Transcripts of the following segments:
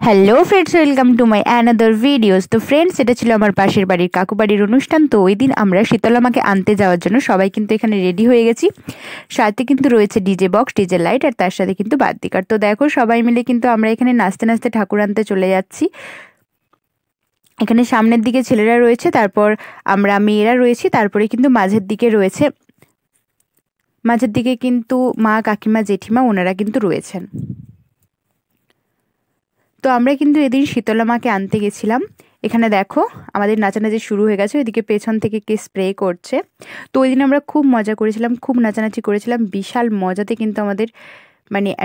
Hello friends, welcome to my another videos. তো friends, এটা ছিল আমার পাশের বাড়ির কাকু বাড়ির অনুষ্ঠান। তো ওই দিন আমরা শীতলা মাকে আনতে যাওয়ার জন্য সবাই কিন্তু এখানে রেডি হয়ে গেছি। সাথে কিন্তু রয়েছে ডিজে বক্স, ডিজে লাইট, আর তার সাথে কিন্তু বাদ্যিকার। তো দেখো, সবাই মিলে কিন্তু আমরা এখানে নাচতে নাচতে ঠাকুর আনতে চলে যাচ্ছি। এখানে সামনের দিকে ছেলেরা রয়েছে, তারপর আমরা মেয়েরা রয়েছি, তারপরে কিন্তু মাঝের দিকে কিন্তু মা, কাকিমা, জেঠিমা ওনারা কিন্তু রয়েছেন। তো আমরা কিন্তু এদিন শীতলা মাকে আনতে গেছিলাম। এখানে দেখো আমাদের নাচানাচি শুরু হয়ে গেছে, ওইদিকে পেছন থেকে কে স্প্রে করছে। তো ওই দিন আমরা খুব মজা করেছিলাম, খুব নাচানাচি করেছিলাম, বিশাল মজাতে কিন্তু আমাদের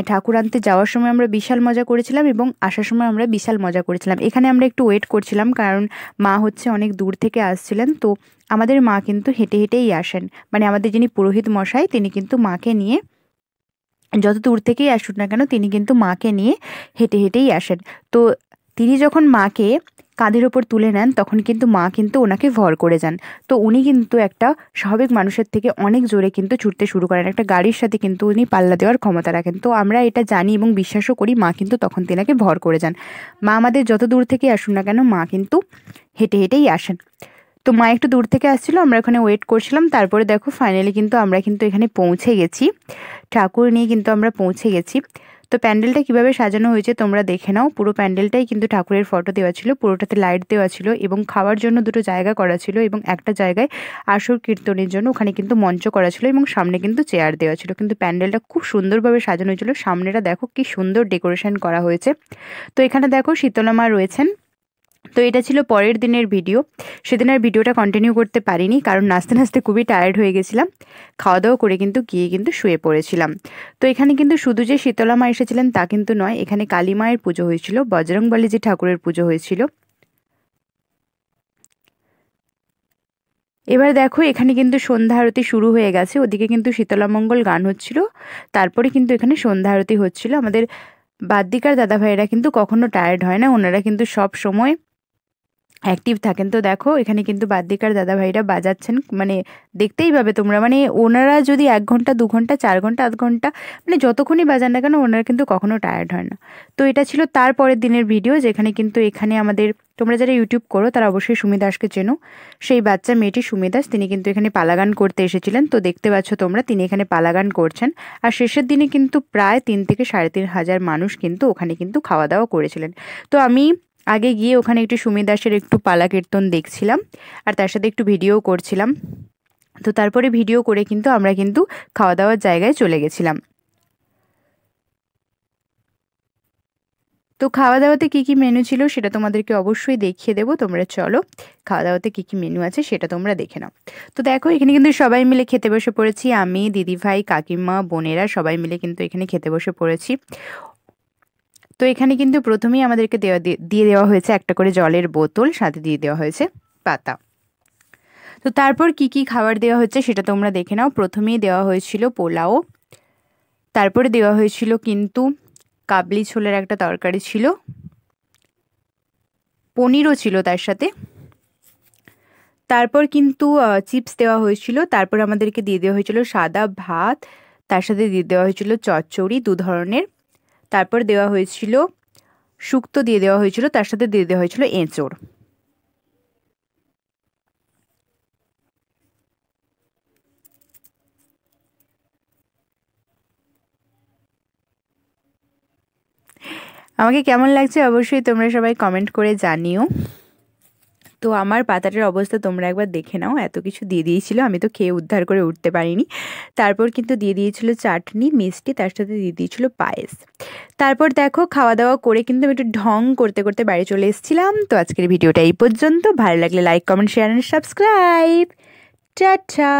ঠাকুর আনতে যাওয়ার সময় আমরা বিশাল মজা করেছিলাম এবং আসার সময় আমরা বিশাল মজা করেছিলাম। এখানে আমরা একটু ওয়েট করছিলাম, কারণ মা হচ্ছে অনেক দূর থেকে আসছিলেন। তো আমাদের মা কিন্তু হেঁটে হেঁটেই আসেন, আমাদের যিনি পুরোহিত মশাই তিনি কিন্তু মাকে নিয়ে, যত দূর থেকেই আসুন না কেন, তিনি কিন্তু মাকে নিয়ে হেঁটে হেঁটেই আসেন। তো তিনি যখন মাকে কাঁধের ওপর তুলে নেন, তখন কিন্তু মা কিন্তু ওনাকে ভর করে যান। তো উনি কিন্তু একটা স্বাভাবিক মানুষের থেকে অনেক জোরে কিন্তু ছুটতে শুরু করেন, একটা গাড়ির সাথে কিন্তু উনি পাল্লা দেওয়ার ক্ষমতা রাখেন। তো আমরা এটা জানি এবং বিশ্বাসও করি, মা কিন্তু তখন তেনাকে ভর করে যান। মা আমাদের যত দূর থেকে আসুন না কেন, মা কিন্তু হেঁটে হেঁটেই আসেন। তো মা একটু দূর থেকে আসছিল, আমরা ওখানে ওয়েট করছিলাম। তারপরে দেখো ফাইনালি কিন্তু আমরা কিন্তু এখানে পৌঁছে গেছি, ঠাকুর নিয়ে কিন্তু আমরা পৌঁছে গেছি। তো প্যান্ডেলটা কিভাবে সাজানো হয়েছে তোমরা দেখে নাও। পুরো প্যান্ডেলটাই কিন্তু ঠাকুরের ফটো দেওয়া ছিল, পুরোটাতে লাইট দেওয়া ছিল এবং খাওয়ার জন্য দুটো জায়গা করা ছিল এবং একটা জায়গায় আসর কীর্তনের জন্য ওখানে কিন্তু মঞ্চ করা ছিল এবং সামনে কিন্তু চেয়ার দেওয়া ছিল। কিন্তু প্যান্ডেলটা খুব সুন্দরভাবে সাজানো হয়েছিল। সামনেটা দেখো কি সুন্দর ডেকোরেশন করা হয়েছে। তো এখানে দেখো শীতলা মা রয়েছেন। তো এটা ছিল পরের দিনের ভিডিও। সেদিন আর ভিডিওটা কন্টিনিউ করতে পারিনি, কারণ নাচতে নাচতে খুবই টায়ার্ড হয়ে গেছিলাম। খাওয়া দাওয়া করে কিন্তু গিয়ে কিন্তু শুয়ে পড়েছিলাম। তো এখানে কিন্তু শুধু যে শীতলা মা এসেছিলেন তা কিন্তু নয়, এখানে কালী মায়ের পুজো হয়েছিল, বজরংবলী যে ঠাকুরের পুজো হয়েছিল। এবার দেখো এখানে কিন্তু সন্ধ্যা আরতি শুরু হয়ে গেছে, ওদিকে কিন্তু শীতলা মঙ্গল গান হচ্ছিল, তারপরে কিন্তু এখানে সন্ধ্যা আরতি হচ্ছিল। আমাদের বাদ্যিকার দাদা ভাইয়েরা কিন্তু কখনো টায়ার্ড হয় না, ওনারা কিন্তু সব সময় অ্যাক্টিভ থাকেন। তো দেখো এখানে কিন্তু বাদ্যিকার দাদা ভাইরা বাজাচ্ছেন, দেখতেই পাবে তোমরা, ওনারা যদি 1 ঘন্টা 2 ঘন্টা 4 ঘন্টা 8 ঘন্টা যতক্ষণই বাজান না কেন, ওনারা কিন্তু কখনো টায়ার্ড হয় না। তো এটা ছিল তার পরের দিনের ভিডিও, যেখানে কিন্তু এখানে আমাদের, তোমরা যারা ইউটিউব করো তারা অবশ্যই সুমি দাসকে চেনো। সেই বাচ্চা মেয়েটি সুমি দাস, তিনি কিন্তু এখানে পালাগান করতে এসেছিলেন। তো দেখতে পাচ্ছ তোমরা, তিনি এখানে পালাগান করছেন। আর শেষের দিনে কিন্তু প্রায় 3 থেকে 3,500 মানুষ কিন্তু ওখানে কিন্তু খাওয়া দাওয়া করেছিলেন। তো আমি আগে গিয়ে ওখানে একটু সুমি দাসের একটু পালা কীর্তন দেখছিলাম, আর তার সাথে একটু ভিডিও করছিলাম। তো তারপরে ভিডিও করে কিন্তু আমরা কিন্তু খাওয়া দাওয়ার জায়গায় চলে গেছিলাম। তো খাওয়া দাওয়াতে কি কি মেনু ছিল সেটা তোমাদেরকে অবশ্যই দেখিয়ে দেবো, তোমরা চলো খাওয়া দাওয়াতে কি কি মেনু আছে সেটা তোমরা দেখে নাও। তো দেখো এখানে কিন্তু সবাই মিলে খেতে বসে পড়েছি, আমি, দিদিভাই, কাকিমা, বোনেরা সবাই মিলে কিন্তু এখানে খেতে বসে পড়েছি। তো এখানে কিন্তু প্রথমেই আমাদেরকে দিয়ে দেওয়া হয়েছে একটা করে জলের বোতল, সাথে দিয়ে দেওয়া হয়েছে পাতা। তো তারপর কি কি খাবার দেওয়া হচ্ছে সেটা তোমরা দেখে নাও। প্রথমেই দেওয়া হয়েছিল পোলাও, তারপরে দেওয়া হয়েছিল কিন্তু কাবলি ছোলের একটা তরকারি ছিল, পনিরও ছিল তার সাথে। তারপর কিন্তু চিপস দেওয়া হয়েছিল। তারপর আমাদেরকে দিয়ে দেওয়া হয়েছিল সাদা ভাত, তার সাথে দিয়ে দেওয়া হয়েছিল চচ্চড়ি 2 ধরনের। তারপর দেওয়া হয়েছিল শুক্তো, দিয়ে দেওয়া হয়েছিল, তার সাথে দিয়ে দেওয়া হয়েছিল এঁচোড়। আমাকে কেমন লাগছে অবশ্যই তোমরা সবাই কমেন্ট করে জানিও। তো আমার পাতাটার অবস্থা তোমরা একবার দেখে নাও, এত কিছু দিয়ে দিয়েছিল, আমি তো খেয়ে উদ্ধার করে উঠতে পারিনি। তারপর কিন্তু দিয়ে দিয়েছিল চাটনি, মিষ্টি, তার সাথে দিয়ে দিয়েছিল পায়েস। তারপর দেখো খাওয়া দাওয়া করে কিন্তু আমি একটু ঢং করতে করতে বাড়ি চলে এসেছিলাম। তো আজকের ভিডিওটা এই পর্যন্ত, ভালো লাগলে like, comment, share and subscribe. Tata.